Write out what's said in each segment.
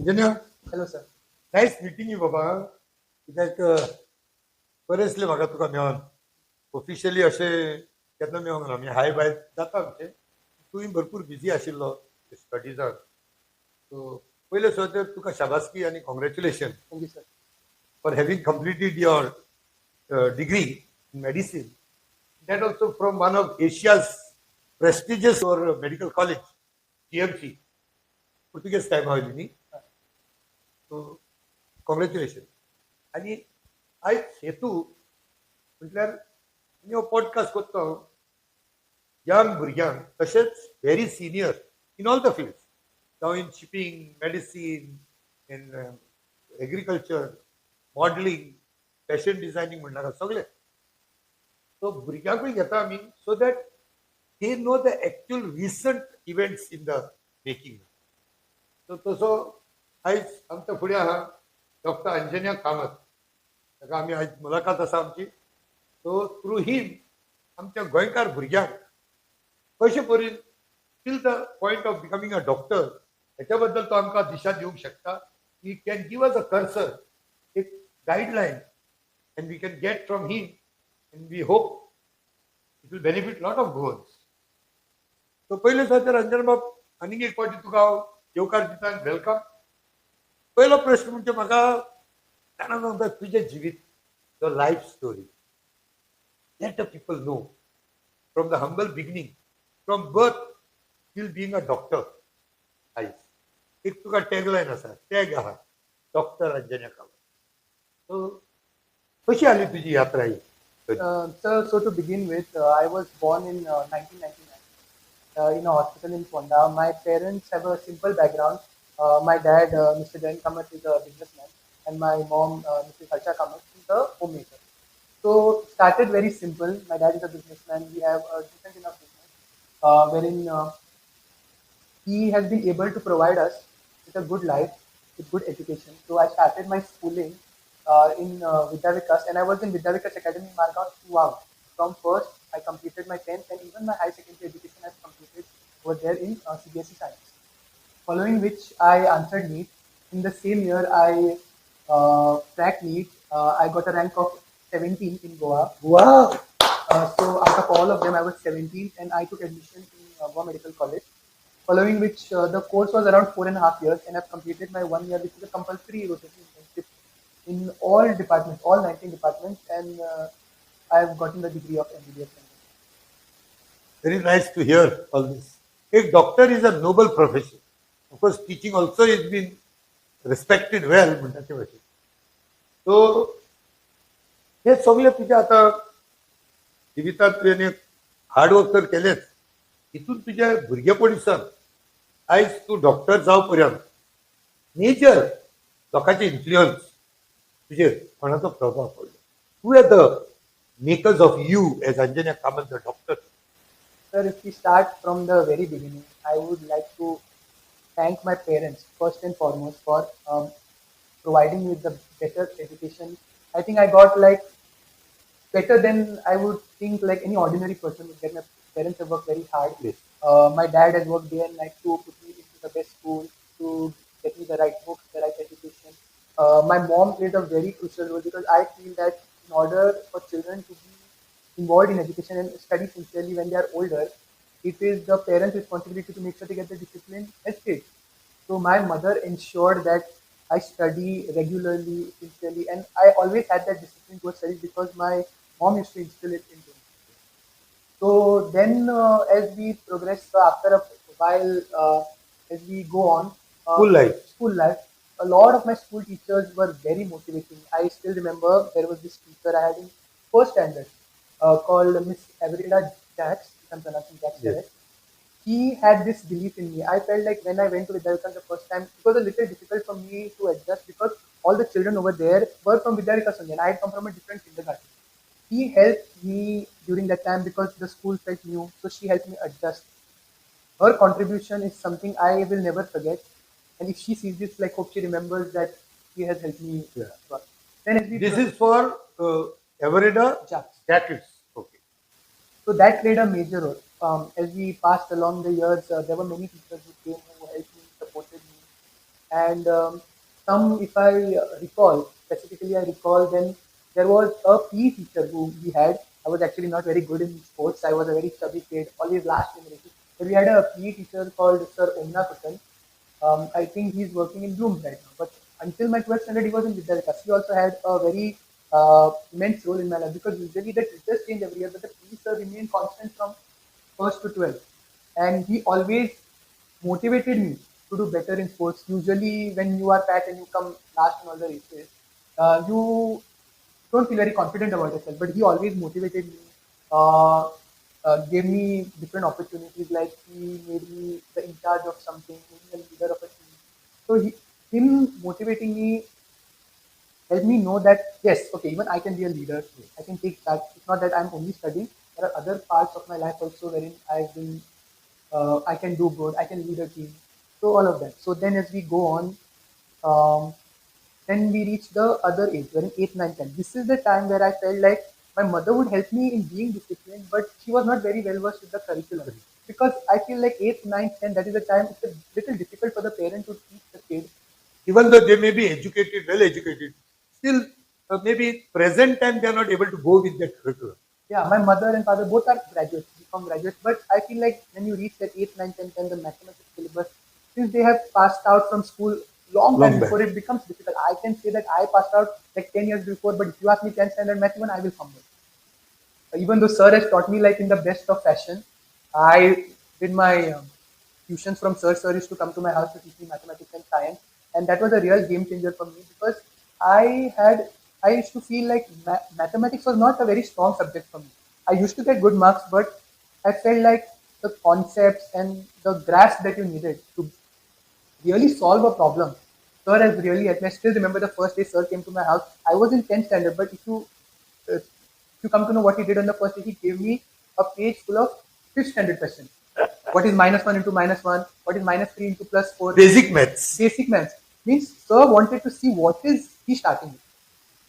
Anjaneya, Hello, sir. nice meeting you, Baba. कित्याक बरेचले म्हाका तुका मेळोन ऑफिशियली अशें केन्ना मेळोंक ना. हाय बाय जाता आमचें. तूंय भरपूर बिजी आशिल्लो स्टडीजाक. सो पयले सो तर तुका शाबासकी आनी congratulation Thank you, sir. For having completed your degree in medicine. That also from one of Asia's prestigious or medical college, GMC. Portuguese time हवली न्ही. सो कॉंग्रॅच्युलेशन. आनी आयज हेतू म्हटल्यार आमी हो पॉडकास्ट करता यंग भुरग्यांक तशेंच very senior in all the fields जावं in shipping medicine in agriculture modelling fashion designing म्हणणारा सगळे सो भुरग्यांकूय घेता आमी so that they know the actual recent events in the making so तसो आयज आमच्या फुडें आहा डॉक्टर अंजन्या कामत ताका आमी आयज मुलाखत आसा आमची सो थ्रू हिम आमच्या गोंयकार भुरग्यांक कशे परेन till the point of becoming a doctor हेच्या बद्दल तो आमकां दिशा दिवंक शकता he can give us a cursor एक guideline and we can get from him and we hope it will benefit lot of goals so पयले तर अंजन बाब आनीक एक फावटी तुका हांव येवकार दिता आनी वेलकम पयलो प्रश्न म्हणजे म्हाका जाणा सांगता तुजें जिवीत the life story let the people know from the humble beginning, from birth till being a doctor. एक तुका टॅगलायन आसा टॅग आहा डॉक्टर अंजन्या कामत सो कशी आली तुजी यात्रा ही Sir, so to begin with, I was born in 1999 in a hospital in Ponda. My parents have a simple background. My dad, Mr. Kamat, is a businessman, and my mom, Mrs. Harsha Kamat, is a homemaker. So started very simple. My dad is a businessman. We have a decent enough business, wherein he has been able to provide us with a good life, with good education. So I started my schooling in Vidyavikas, and I was in Vidyavikas Academy, Margaon, throughout. From first, I completed my 10th, and even my high secondary education I've completed over there in CBSE Science. Following which, I answered NEET. In the same year, I cracked NEET. I got a rank of 17 in Goa. Wow! So out of all of them, I was 17th, and I took admission in Goa Medical College. Following which, the course was around 4.5 years, and I've completed my 1 year, which is a compulsory rotation internship in all departments, all 19 departments, and I've gotten the degree of MBBS. Very nice to hear all this. A doctor is a noble profession. Of course, teaching also is been respected well. म्हणटाचे भाशेन. So हे सगळे तुझे आता जिवितात तुवें hard work तर केलेच हितून तुझे भुरगेपणीसान आयज तूं डॉक्टर जावं पर्यंत मेजर लोकांचे इन्फ्लुअन्स तुजेर कोणाचो प्रभाव पडलो who are the makers of you as Anjanya Kamat the doctor Sir, if we start from the very beginning, I would like to thank my parents first and foremost for providing me with the better education. I think I got like better than I would think like any ordinary person would get. My parents have worked very hard. Yes. My dad has worked day and night to put me into the best school, to get me the right books, the right education. My mom played a very crucial role because I feel that in order for children to be involved in education and study sincerely when they are older, it is the parents' responsibility to make sure they get the discipline as kids. So my mother ensured that I study regularly, sincerely, and I always had that discipline towards studies because my mom used to instill it into me. So then, as we progress, after a while, as we go on, school life, a lot of my school teachers were very motivating. I still remember there was this teacher I had in first standard called Miss Averida Jax, if I'm pronouncing Jax Yes. correct. He had this belief in me. I felt like when I went to Vidyarika the first time, it was a little difficult for me to adjust because all the children over there were from Vidyarika only, and I had come from a different kindergarten. He helped me during that time because the school felt new, so she helped me adjust. Her contribution is something I will never forget, and if she sees this, like hope she remembers that she has helped me. Yeah. Then as we This is for Everida Jax. jackets. Okay. So that played a major role. As we passed along the years, there were many teachers who came who helped me, supported me. And some, if I recall, specifically I recall then there was a PE teacher who we had. I was actually not very good in sports. I was a very chubby kid, always last in races. But we had a PE teacher called Sir Omna Kutan. I think he's working in Bloom right now. But until my 12th standard, he was in Vidyalaya. He also had a very immense role in my life because usually the teachers change every year, but the PE sir remained constant from first to 12th. And he always motivated me to do better in sports. Usually, when you are fat and you come last in all the races, you don't feel very confident about yourself. But he always motivated me, uh, gave me different opportunities. Like he made me the in charge of something, made me the leader of a team. So him motivating me helped me know that yes, okay, even I can be a leader. I can take that. It's not that I'm only studying. There are other parts of my life also wherein I've been I can do good, I can lead a team. So all of that. So then as we go on, um, then we reach the other age, wherein 8, 9, 10. This is the time where I felt like my mother would help me in being disciplined, but she was not very well versed with the curriculum. Because I feel like 8, 9, 10, that is the time it's a little difficult for the parent to teach the kid. Even though they may be educated, well educated, still maybe present time they are not able to go with that curriculum. Yeah, my mother and father both are graduates, become graduates, but I feel like when you reach that 8, 9, 10, 10, the mathematics syllabus, since they have passed out from school long time Long back. before, it becomes difficult. I can say that I passed out like 10 years before, but if you ask me 10th standard math even, I will fumble. Even though sir has taught me like in the best of fashion, I did my tuitions from sir. Sir used to come to my house to teach me mathematics and science, and that was a real game changer for me because I used to feel like mathematics was not a very strong subject for me. I used to get good marks, but I felt like the concepts and the grasp that you needed to really solve a problem. Sir has really, I still remember the first day sir came to my house. I was in 10th standard, but if you come to know what he did on the first day, he gave me a page full of 5th standard questions. What is minus 1 into minus 1? What is minus 3 into plus 4? Basic maths. Basic maths. Means sir wanted to see what is he starting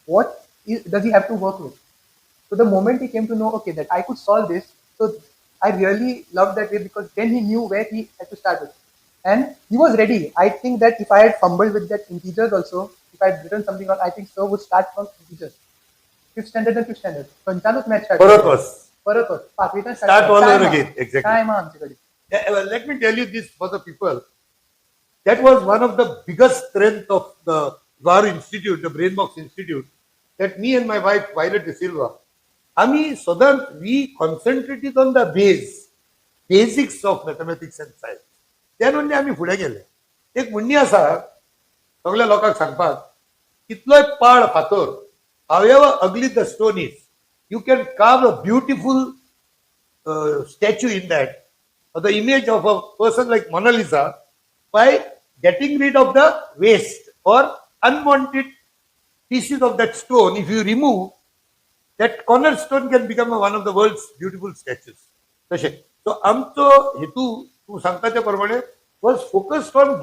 with. Does he have to work with? So the moment he came to know, okay, that I could solve this, so I really loved that way because then he knew where he had to start with. And he was ready. I think that if I had fumbled with that integers also, if I had written something wrong, I think sir would start from integers. 5th standard and 5th standard. पंचालोच match start परत was. परत होत. पाचवीतच Start all over again. Exactly. काय मग आमच्याकडे? Yeah, well, let me tell you this for the people. That was one of the biggest strength of the VAR Institute, the Brainbox Institute, that me and my wife, Violet Dsilva, we concentrated on the basics of mathematics and science. Then only आम्ही फुडें गेले. एक म्हणणी आसा सगळ्या लोकांक सांगपाक कितलोय पाड फातर however ugly the stone is, you can carve a beautiful statue in that, or the image of a person like Mona Lisa, by getting rid of the waste or unwanted pieces of that stone. If you remove that cornerstone, can become one of the world's beautiful statues. So आमचो हेतू तू सांगताच्या प्रमाणे was focused on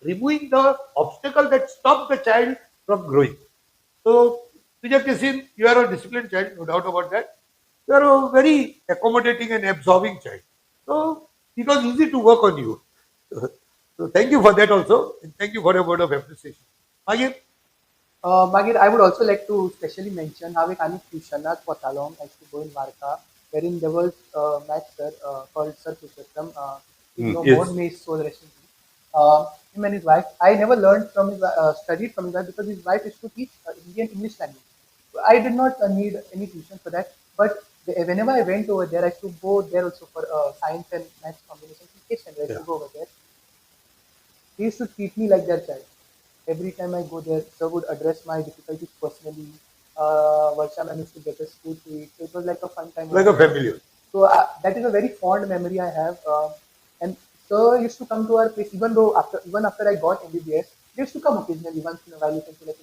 removing the obstacle that stopped the child from growing. So, तुझ्या casein you are a disciplined child, no doubt about that. You are a very accommodating and absorbing child. So, it was easy to work on you. So, thank you for that also, and thank you for your word of appreciation. Magir? Magir, I would also like to specially mention how एक आम्ही tuitionाक वतालो. I used to go in Varka, wherein there was a math sir called Sir Pushottam. He's no Yes. more, may his soul rest in peace. Him and his wife. I never learned from his studied from his wife because his wife used to teach Indian English language. So I did not need any tuition for that. But whenever I went over there, I used to go there also for science and maths combination. I used to go over there. They used to treat me like their child. Every time I go there, sir would address my difficulties personally. Varsha ma'am used to get us food to eat. So it was like a fun time. Like a family. So that is a very fond memory I have. And sir used to come to our place even after I got MBBS. They used to come occasionally once in a while. You can say like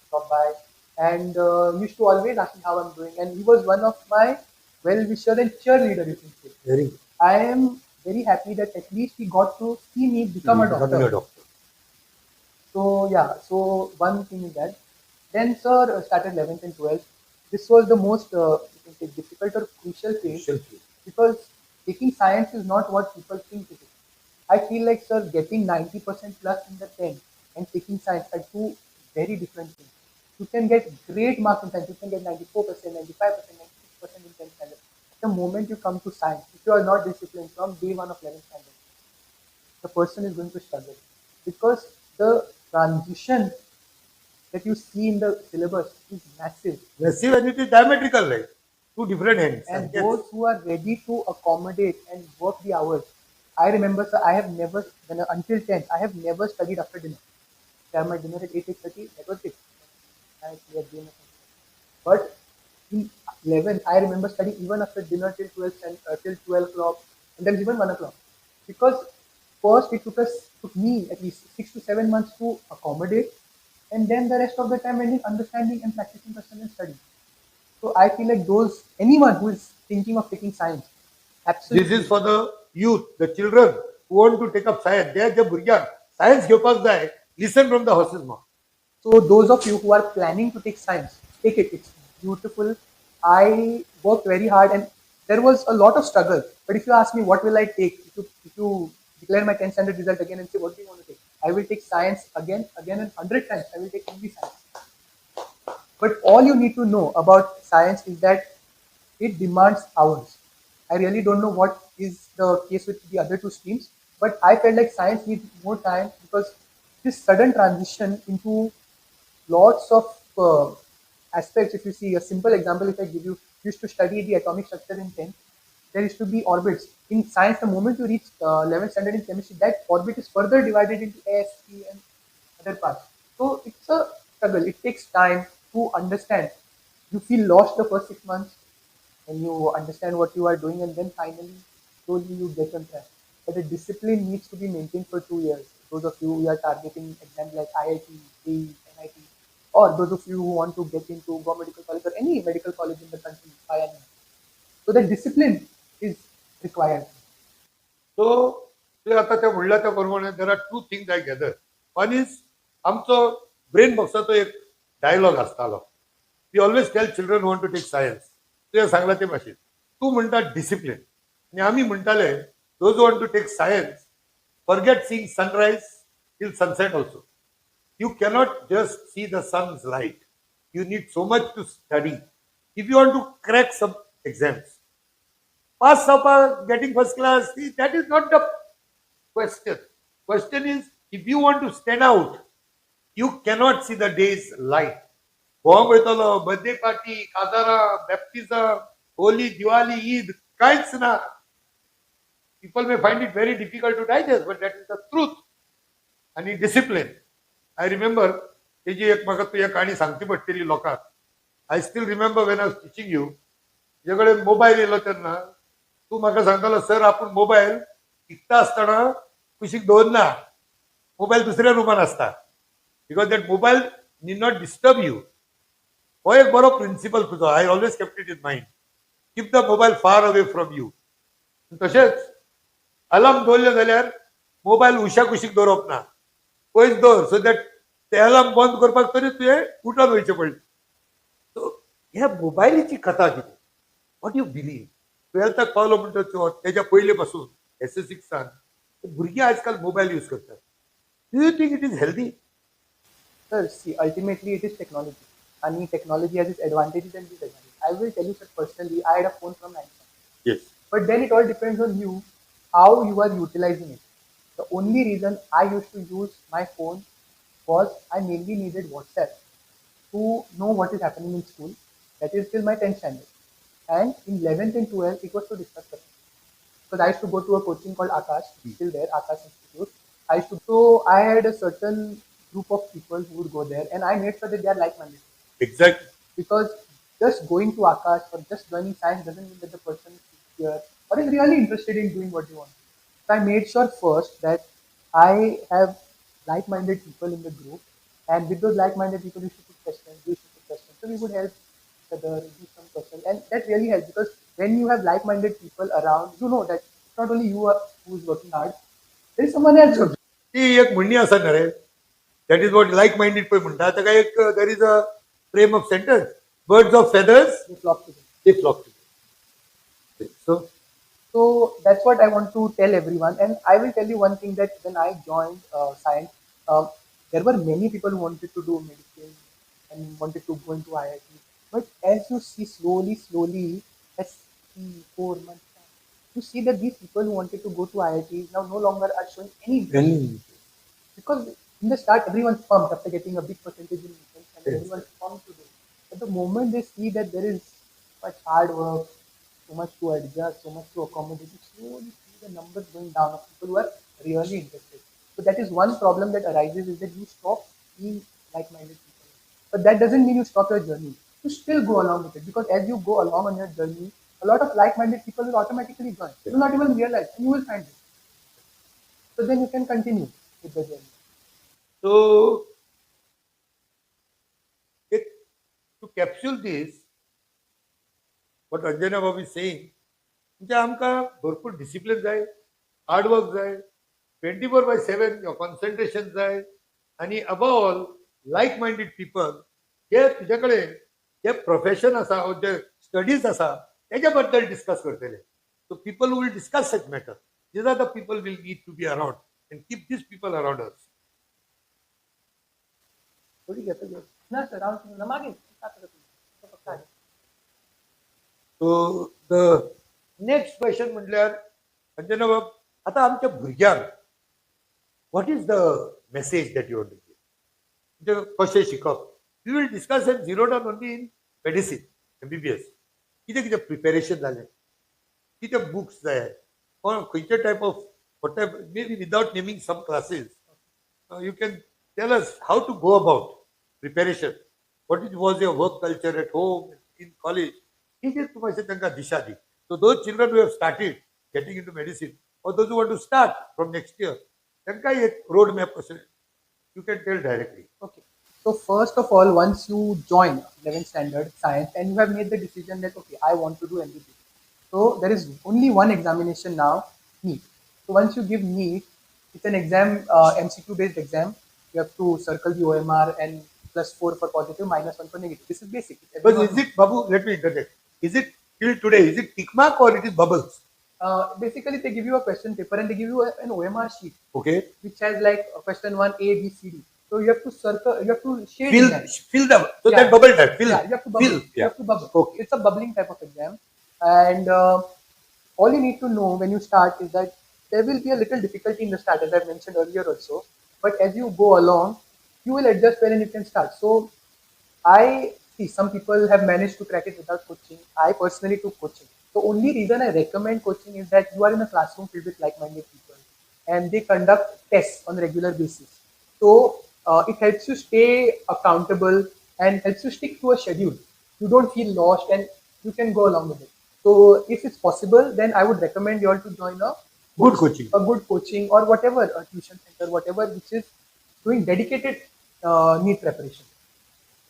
stop by, and used to always ask me how I'm doing. And he was one of my well-wisher and cheerleader. You can say. Very good. I am very happy that at least he got to see me become a doctor. Becoming a doctor. So yeah, so one thing is that. Then sir started 11th and 12th. This was the most you can say difficult or crucial phase Crucial phase. because taking science is not what people think it is. I feel like, sir, getting 90% plus in the 10 and taking science are two very different things. You can get great marks in science. You can get 94%, 95%, 96% in 10th standard. The moment you come to science, if you are not disciplined from day one of 11th standard, the person is going to struggle because the transition that you see in the syllabus is massive. Massive, and it is diametrical, right? Two different ends. And Yes. those who are ready to accommodate and work the hours. I remember, sir, I have never, until 10th, I have never studied after dinner. I have my dinner at 8:30, that was it. I cleared dinner. But in 11th, I remember studying even after dinner till 12, till 12 o'clock, sometimes even 1 o'clock. Because first it took me at least 6 to 7 months to accommodate, and then the rest of the time went in understanding and practicing question and study. So I feel like anyone who is thinking of taking science, This absolutely. is for the youth, the children who want to take up science. They are the buryan. Science घेवपाक जाय. Listen from the horse's mouth. So those of you who are planning to take science, take it. It's beautiful. I worked very hard and there was a lot of struggle. But if you ask me what will I take, if you declare my 10th standard result again and say what do you want to take, I will take science again and 100 times. I will take only science. But all you need to know about science is that it demands hours. I really don't know what is the case with the other two streams, but I felt like science needs more time because this sudden transition into lots of aspects. If you see a simple example, if I give you, used to study the atomic structure in 10th, there used to be orbits. In science, the moment you reach 11th standard in chemistry, that orbit is further divided into S, P, and other parts. So it's a struggle. It takes time to understand. You feel lost the first 6 months, and you understand what you are doing, and then finally, slowly you get on track. But the discipline needs to be maintained for 2 years. Those of you who are targeting exams like IIT, JEE, NIT, or those of you who want to get into Goa Medical College or any medical college in the country, IIM. So the discipline is required. So ते आता त्या म्हणल्या त्या प्रमाणे there are two things I gather. One is आमचो brain बॉक्साचो एक dialogue आसतालो. We always tell children want to take science. तुवें सांगला ते भाशेन तूं म्हणटा डिसिप्लिन आनी आमी म्हणटाले those want to take science forget seeing sunrise till sunset also. You cannot just see the sun's light. You need so much to study. If you want to crack some exams, pass up getting first class, that is not the question. Question is, if you want to stand out, you cannot see the day's light. Bomb येतलो, birthday party, kadara, baptism, Holi, Diwali, Eid, kaits na. People may find it very difficult to digest, but that is the truth. And discipline. I remember तेजी एक म्हाका तुवें काणी सांगची पडटली लोकांक. I still remember when I was teaching you, तुजे कडेन mobile येयलो तेन्ना तूं म्हाका सांगतालो सर आपूण मोबायल शिकता आसतना कुशीक दवरना, मोबायल दुसऱ्या रुमान आसता because that mobile need not disturb you. हो एक बरो प्रिंसिपल तुजो. I always kept it in mind. Keep the mobile far away from you. तशेंच अलार्म दवरल्लो जाल्यार मोबायल उशा कुशीक दवरप ना, पयस दवर, सो दॅट ते अलार्म बंद करपाक तरी तुवें उठोन वयचें पडलें. सो ह्या मोबायलीची कथा कितें, वॉट यू बिलीव. टुवेल्थाक पावलो म्हणटच तेज्या पयले पासून SS6 भुरगीं आजकाल मोबायल यूज करतात. Do you think it is healthy? Sir, see, ultimately it is technology. And technology has its advantages and disadvantages. I will tell you, sir, personally, I had a phone from 90s. Yes. But then it all depends on you, how you are utilizing it. The only reason I used to use my phone was I mainly needed WhatsApp to know what is happening in school. That is till my 10th standard. And in 11th and 12th, it was to discuss the because I used to go to a coaching called Akash, still there, Akash Institute. So I had a certain group of people who would go there, and I made sure that they are like-minded. Exactly. Because just going to Akash or just joining science doesn't mean that the person is sincere or is really interested in doing what you want. So I made sure first that I have like-minded people in the group, and with those like-minded people, we should put questions, we should put questions. So we would help each other, do some questions, and that really helps because when you have like-minded people around, you know that it's not only you who is working hard, there is someone else. ती एक म्हणणी आसा ना रे, that is what like minded पळय म्हणटा ताका एक there is a frame of sentence, birds of feathers They flock to them. They flock to. So So that's what I want to tell everyone. And I will tell you one thing, that when I joined science, um, there were many people who wanted to do medicine and wanted to go into IIT. But as you see, slowly, as 3, 4 months time, you see that these people who wanted to go to IIT now no longer are showing any interest. Any, Because in the start, everyone's pumped after getting a big percentage in defense, and then yes. everyone's pumped to do it. But the moment they see that there is much hard work, so much to adjust, so much to accommodate, you slowly see the numbers going down of people who are really interested. So that is one problem that arises, is that you stop seeing like-minded people. But that doesn't mean you stop your journey. You still go along with it, because as you go along on your journey, a lot of like-minded people will automatically join. You will not even realize, and you will find it. So then you can continue with the journey. So it, to capsule this, what Anjana Babu is saying, म्हणजे आमकां भरपूर discipline जाय, hard work जाय, 24/7 your concentration जाय, आणि above all like minded people जे तुझे कडेन जे profession आसा or जे स्टडीज आसा तेज्या बद्दल डिस्कस करतले. So people who will discuss such matter, these are the people will need to be around and keep these people around us. थोडी घेता घेऊ. ना सर, राहून मागे काय करत तुम्ही? फक्त आहे. So the next question म्हटल्यार अंजना बाब, आता आमच्या भुरग्यांक what is the message that you want to give? म्हणजे कशें शिकप? We will discuss and zero down only in medicine, MBBS. कितें कितें प्रिपेरेशन जालें, कितें बुक्स जाय, or खंयचे type of whatever, maybe without naming some classes, you can tell us how to go about preparation. What was your work culture at home, in college? ही जे तुम्हाला तांकां दिशा दी. So those children who have started getting into medicine, or those who want to start from next year, तांकां एक road map असेल, you can tell directly. Okay. So first of all, once you join 11th standard science and you have made the decision that okay, I want to do MBBS. So there is only one examination now, NEET. So once you give NEET, it's an exam, MCQ based exam. You have to circle the OMR and +4 for positive, -1 for negative. This is basic. But is it, Babu, let me interject. Is it till today, is it tick mark or it is bubbles? Basically, they give you a question paper and they give you an OMR sheet, Okay. which has like question 1, A, B, C, D. So you have to circle, you have to shade Fill, in that. fill the, so Yeah. that bubble type, fill. Yeah, you have to bubble. Fill. You Yeah. have to bubble. Okay. It's a bubbling type of exam, and all you need to know when you start is that there will be a little difficulty in the start, as I mentioned earlier also. But as you go along, you will adjust when you can start. So I see some people have managed to crack it without coaching. I personally took coaching. The only reason I recommend coaching is that you are in a classroom filled with like-minded people, and they conduct tests on a regular basis. So it helps you stay accountable and helps you stick to a schedule. You don't feel lost and you can go along with it. So if it's possible, then I would recommend you all to join Good coaching. a good coaching or whatever, a tuition center, whatever, which is doing dedicated NEET preparation.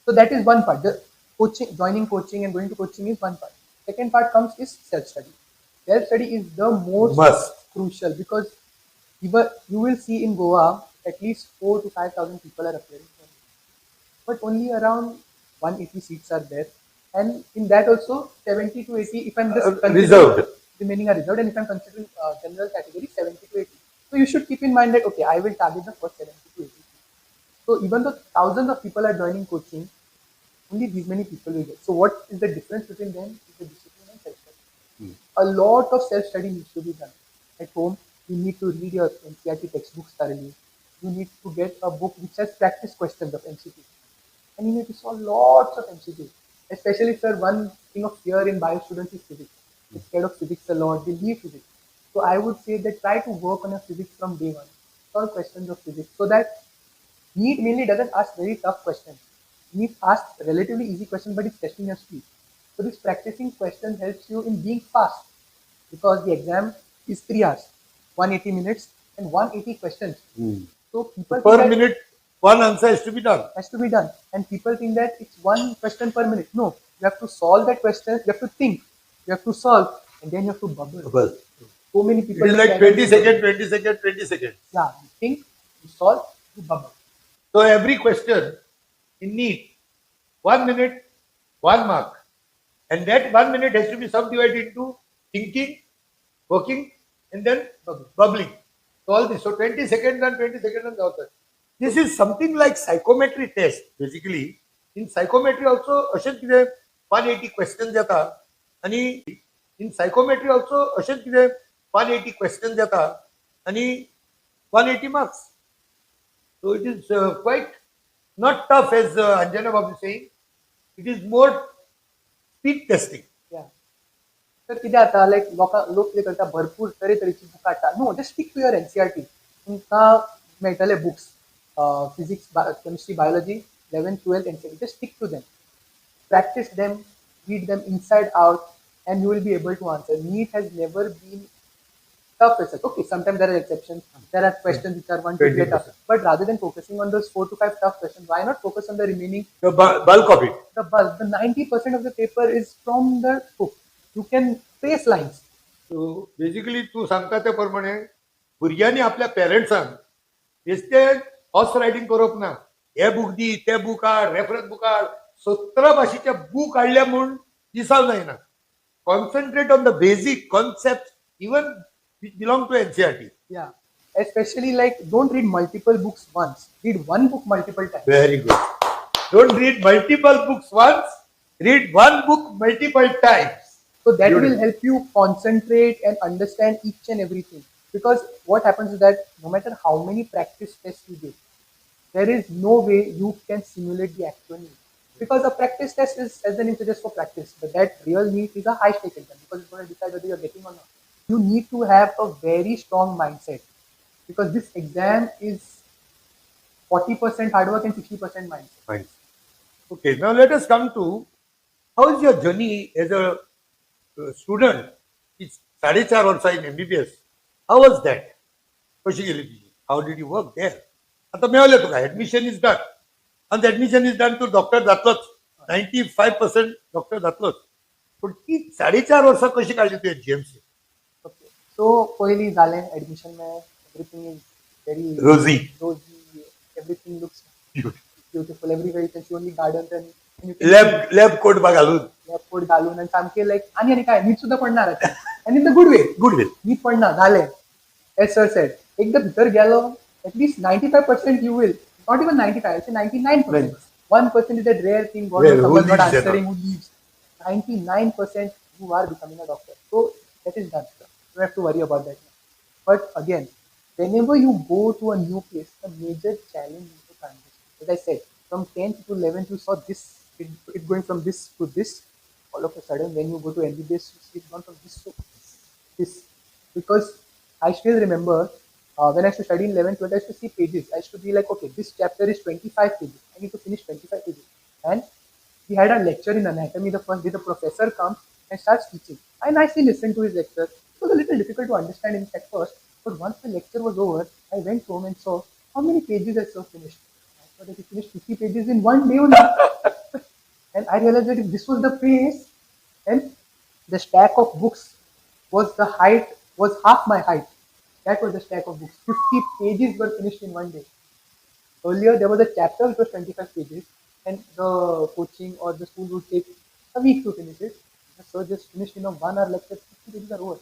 So that is one part. The coaching, joining coaching and going to coaching is one part. Second part comes is self-study. Self-study is the most Must. crucial, because you will see in Goa at least 4 to 5,000 people are appearing, but only around 180 seats are there, and in that also 70 to 80, if I'm just considering Reserved. remaining are reserved, and if I'm considering general category, 70 to 80. So you should keep in mind that okay, I will target the first 70 to 80. So even though thousands of people are joining coaching, only these many people will get. So what is the difference between them? Is the discipline and self-study. A lot of self-study needs to be done. At home, you need to read your NCERT textbooks thoroughly. You need to get a book which has practice questions of MCQ. And you need to solve lots of MCQ. Especially, sir, one thing of fear in bio students is physics. They're scared of physics a lot. They leave physics. So I would say that try to work on your physics from day one. Solve questions of physics, so that NEET mainly doesn't ask very tough questions. NEET asks relatively easy questions, but it's testing your speed. So this practicing question helps you in being fast, because the exam is 3 hours, 180 minutes, and 180 questions. So people think Per that minute, one answer has to be done. has to be done, and people think that it's one question per minute. No, you have to solve that question. You have to think. You have to solve, and then you have to bubble. Bubble. So many It people is think like that- 20 seconds, 20 seconds, 20 seconds. Yeah, you think, you solve, you bubble. So every question in NEET, 1 minute, 1 mark. And that 1 minute has to be subdivided into thinking, working, and then bubbling. So all this. So 20 seconds and 20 seconds and जातात. This is something like psychometry test. Basically, in psychometry also असेच कितें 180 questions येता आणि in psychometry also असेच कितें 180 questions येता आणि 180 marks. So it is quite not tough as Anjana Babu is saying. It is more speed testing. Yeah. तर कितें जाता लायक लोक कितें करता भरपूर तरेतरेची बुकां हाडटा no just stick to your NCERT तुमकां मेळटले books physics chemistry biology 11th 12th NCERT just stick to them practice them, read them inside out, and you will be able to answer. NEET has never been tough as such. Okay, sometimes there are exceptions. There are questions which are 1 to 3 tough. But rather than focusing on those 4 to 5 tough questions, why not focus on the remaining? The bulk of it. The bulk. The 90% of the paper is from the book. You can trace lines. So basically तू सांगता त्या प्रमाणे भुरग्यांनी आपल्या पेरेंट्सांक बेश्टे horse riding करप ना. हे book दी, ते बूक हाड, रेफरन्स बूक हाड, 17 भाशेचे बूक हाडल्या म्हूण दिसाव जायना. Concentrate on the basic concepts, even which belong to NCERT. Yeah. Especially like don't read multiple books once. Read one book multiple times. Very good. Don't read multiple books once. Read one book multiple times. So that Beautiful. will help you concentrate and understand each and everything. Because what happens is that no matter how many practice tests you give, there is no way you can simulate the actual need. Because a practice test is, as the name suggests, for practice. But that real need is a high stake exam because it's going to decide whether you're getting or not. You need to have a very strong mindset because this exam is 40% hard work and 60% mindset. Fine. Okay, now let us come to how is your journey as a student? It's 4.5 Varsha in MBBS. How was that? कशी गेली तुझी? How did you work there? आता मिळालं तुका admission is done आणि admission is done तू doctor जातलोच 95% doctor जातलोच पण ती 4.5 वर्सां कशी काढली तुवें जीएमसी Okay. So पहिली झाले admission में everything is very Rosy. Everything looks beautiful. Everywhere you can see only gardens and you can lab coat बा घालून lab coat घालून आणि सामके लाईक आणि काय नीट सुद्धा पडणार आता आणि in the good way good way नीट पडणार झाले एस सर सेड एकदा भितर गेलो at least 95% you will not even 95 it's 99% 1% is that rare thing God Rare, knows who someone not leaves answering who leaves 99% you are becoming a doctor so that is done you don't have to worry about that but again whenever you go to a new place the major challenge is the transition as I said from 10th to 11th you saw this it going from this to this all of a sudden when you go to MBBS you see it gone from this to this because I still remember when I used to study in 11th, 12th, I used to see pages. I used to be like, okay, this chapter is 25 pages. I need to finish 25 pages. And we had a lecture in anatomy. The first day the professor comes and starts teaching. I nicely listened to his lecture. It was a little difficult to understand in at first. But once the lecture was over, I went home and saw how many pages I saw finished. I thought that he finished 50 pages in one day only. And I realized that if this was the pace, and the stack of books was the height, was half my height. That was the stack of books. 50 pages were finished in one day. Earlier, there was a chapter which was 25 pages, and the coaching or the school would take a week to finish it. So just finished in a 1 hour lecture, 50 pages are over.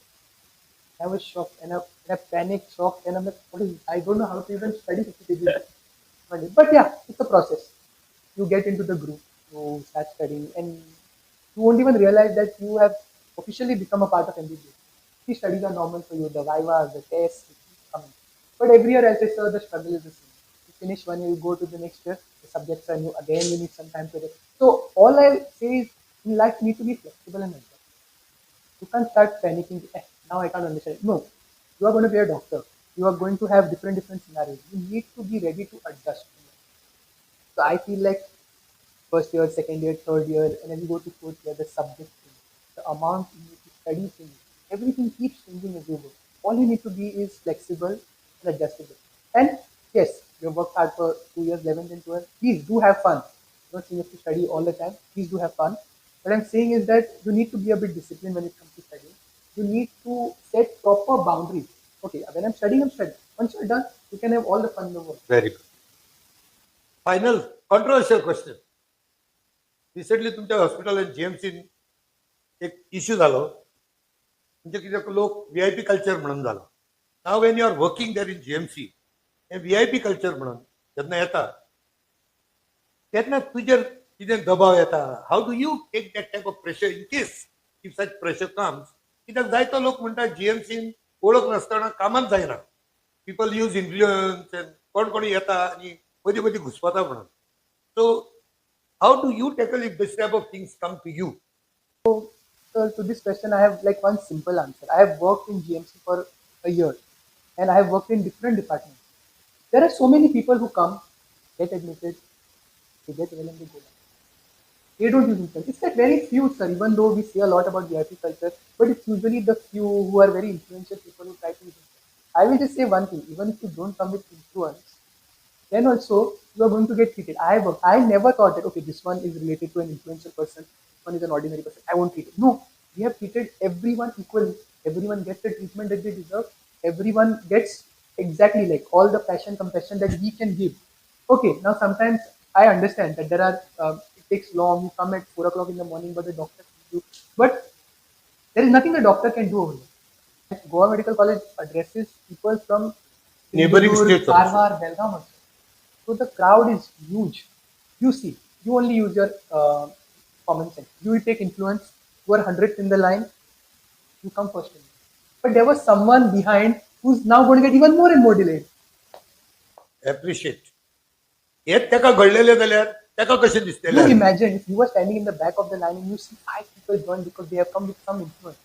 I was shocked and I panicked, shocked, and I'm like, what is this? I don't know how to even study 50 pages. one day. But yeah, it's a process. You get into the group, you start studying, and you won't even realize that you have officially become a part of MBBS. The studies are normal for you, the vivas, the tests, coming. But every year, as I saw, the struggle is the same. You finish one year, you go to the next year, the subjects are new, again you need some time to rest. So all I say is, in life, you need to be flexible and mental. You can't start panicking, now I can't understand. No, you are going to be a doctor. You are going to have different scenarios. You need to be ready to adjust. So I feel like first year, second year, third year, and as you go to fourth year, the subject changes. The amount you need to study changes. Everything keeps changing as you go. All you need to be is flexible and adjustable. And yes, you have worked hard for 2 years, 11th and 12th. Please do have fun. I'm not saying you have to study all the time. Please do have fun. What I'm saying is that you need to be a bit disciplined when it comes to studying. You need to set proper boundaries. Okay, when I'm studying, I'm studying. Once you're done, you can have all the fun in the world. Very good. Final controversial question. Recently तुमच्या hospital GMC एक issue झालो म्हणजे कितें लोक VIP culture म्हणून जालो. नाव when you are working there in GMC हे VIP कल्चर म्हणून जेन्ना येता तेन्ना तुजेर कितें दबाव येता. How do you take that type of pressure in case if such pressure comes. कित्याक जायतो लोक म्हणटा GMCन ओळख नासतना कामात जायना. पीपल यूज इन्फ्लुअन्स कोण कोण येता आनी मदीं मदीं घुसपता म्हणून. So how do you tackle if this type of things come to you? So to this question, I have like one simple answer. I have worked in GMC for a year, and I have worked in different departments. There are so many people who come, get admitted, they get well and they go back. They don't use influence. It's like very few, sir. Even though we say a lot about VIP culture, but it's usually the few who are very influential people who try to use influence. I will just say one thing: even if you don't come with influence, then also you are going to get treated. I never thought that okay, this one is related to an influential person, one is an ordinary person. I won't treat it. No, we have treated everyone equally. Everyone gets the treatment that they deserve. Everyone gets exactly like all the passion, compassion that we can give. Okay, now sometimes I understand that there are it takes long. You come at 4 o'clock in the morning, but the doctor sees you. But there is nothing the doctor can do over here. Goa Medical College addresses people from Neighboring Sindhudurg, states also. Karwar, Belgaum also. So the crowd is huge. You see, you only use your common sense. You will take influence. You are 100th in the line. You come first in. But there was someone behind who's now going to get even more and more delayed. Appreciate हेच ताका घडलेले जाल्यार ताका कशें You दिसतलें. imagine if you were standing in the back of the line and you see 5 people join because they have come with some influence.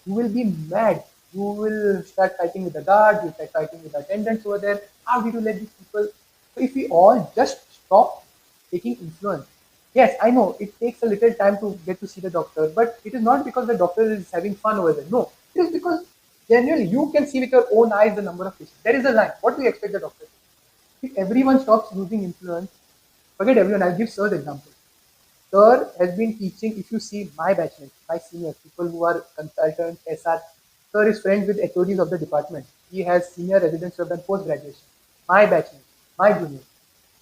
You will be mad. You will start fighting with the guards, you start fighting with the attendants over there. How did you let these people? So if we all just stop taking influence, yes, I know it takes a little time to get to see the doctor, but it is not because the doctor is having fun over there. No, it is because genuinely you can see with your own eyes the number of patients. There is a line. What do you expect the doctor to do? If everyone stops using influence, forget everyone. I'll give Sir's example. Sir has been teaching, if you see my batchmates, my seniors, people who are consultants, SR, Sir is friends with HODs of the department. He has senior residents who have done post graduation. My batchmates, my juniors.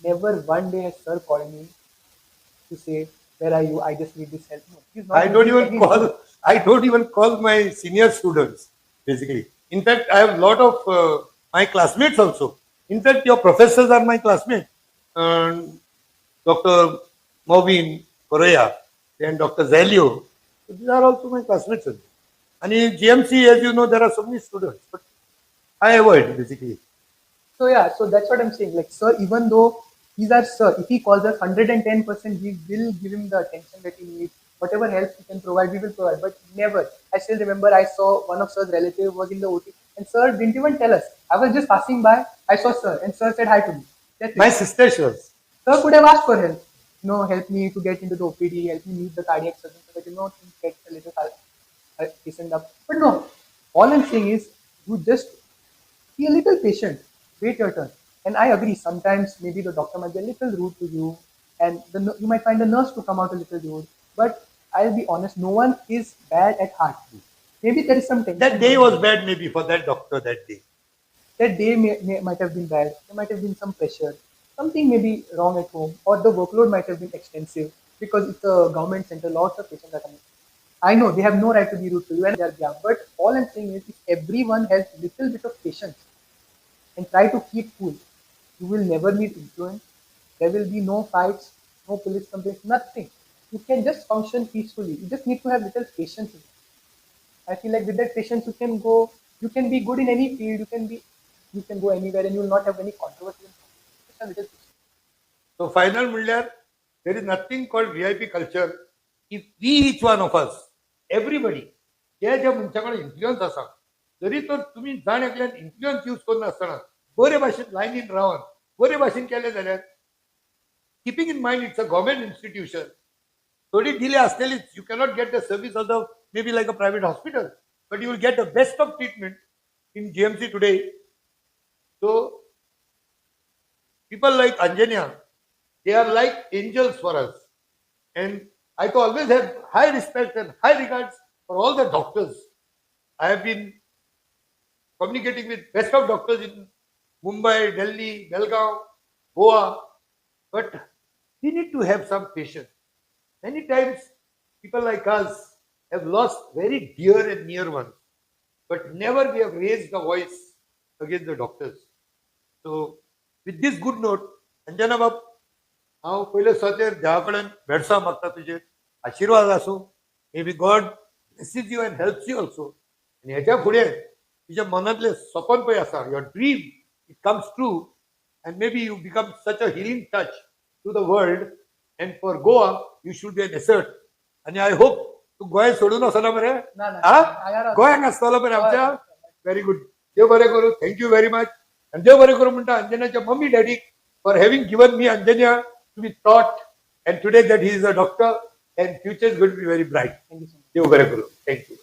Never one day has Sir called me to say, where are you? I just need this help. No, he's not I don't using even any call. influence. I don't even call my senior students. Basically, in fact, I have a lot of my classmates also. In fact, your professors are my classmates. Dr. Movin Correa and Dr. Zalio. So these are also my classmates. And in GMC, as you know, there are so many students, but I avoid basically. So yeah, so that's what I'm saying. Like, sir, even though he's our sir, if he calls us 110%, we will give him the attention that he needs. Whatever help he can provide, we will provide. But never. I still remember I saw one of sir's relatives was in the OT, and sir didn't even tell us. I was just passing by. I saw sir, and sir said hi to me. That's My it. sister shows. Sir could have asked for help. Help me to get into the OPD, help me meet the cardiac surgeon so that things get a little hastened up. But no, all I'm saying is you just be a little patient. Wait your turn. And I agree. Sometimes maybe the doctor might be a little rude to you, and you might find the nurse to come out a little rude. But I'll be honest. No one is bad at heart. Maybe there is some That tension. day was bad, maybe for that doctor that day. That day might have been bad. There might have been some pressure. Something may be wrong at home, or the workload might have been extensive because it's a government center. Lots of patients are coming. I know they have no right to be rude to you, and they are young. But all I'm saying is, if everyone has little bit of patience and try to keep cool, you will never meet influence. There will be no fights, no police complaints, nothing. You can just function peacefully. You just need to have little patience. I feel like with that patience, you can be good in any field. You can go anywhere, and you will not have any controversy. Just a little patience. So final म्हणल्यार there is nothing called VIP culture. If we each one of us, everybody, ज्या मनशा कडेन influence आसा, जरी तर तुमी जाण एकल्यान influence use करनासतना बरे भाशेन लायनीन रावन बरे भाशेन केले जाल्यार keeping in mind it's a government institution. थोडी delay आसतलीच. You cannot get the service of the maybe like a private hospital, but you will get the best of treatment in GMC today. So people like Aanjaneya, they are like angels for us. And I always have high respect and high regards for all the doctors. I have been communicating with best of doctors in Mumbai, Delhi, Belgaum, Goa. But we need to have some patience. Many times people like us have lost very dear and near ones. but never we have raised the voice against the doctors. So with this good note, Anjana बाब, हांव पयले सतेर देवा कडेन भेटसा मागता तुजे आशीर्वाद आसूं. Maybe God blesses you and helps you also. आनी हेच्या फुडें तुज्या मनांतलें सपन पळय आसा, your dream, it comes true, and maybe you become such a healing touch to the world, and for Goa you should be an asset. And I hope तू गोंय सोडून वचना मरे. ना, ना, हा हांगार गोंयाक आसतलो मरे आमच्या. Very good. देव बरें करूं. Thank you very much. आणि देव बरें करूं म्हणटा अंजनाच्या मम्मी डॅडीक for having given me Anjanya to be taught, and today that he is a doctor, and future is going to be very bright. Thank you so much. देव बरें करूं. थँक्यू.